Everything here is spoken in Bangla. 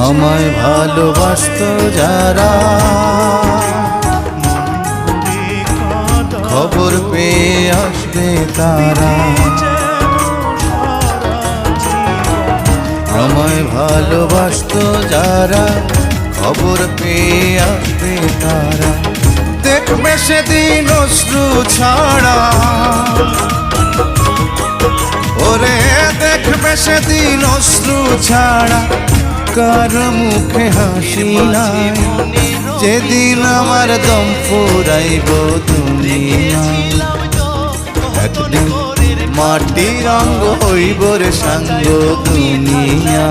আমায় ভালোবাসতো যারা, খবর পেয়ে আসবে তারা। আমায় ভালোবাসতো যারা, খবর পেয়ে আসবে তারা। দেখবে সেদিন অশ্রু ছাড়া, ওরে দেখবে সেদিন অশ্রু ছাড়া কারো মুখে হাসি নাই। যেদিন আমার দম ফুরাইব দুনিয়ায়, একদিন মাটির অঙ্গ হইব রে সাঙ্গ দুনিয়া।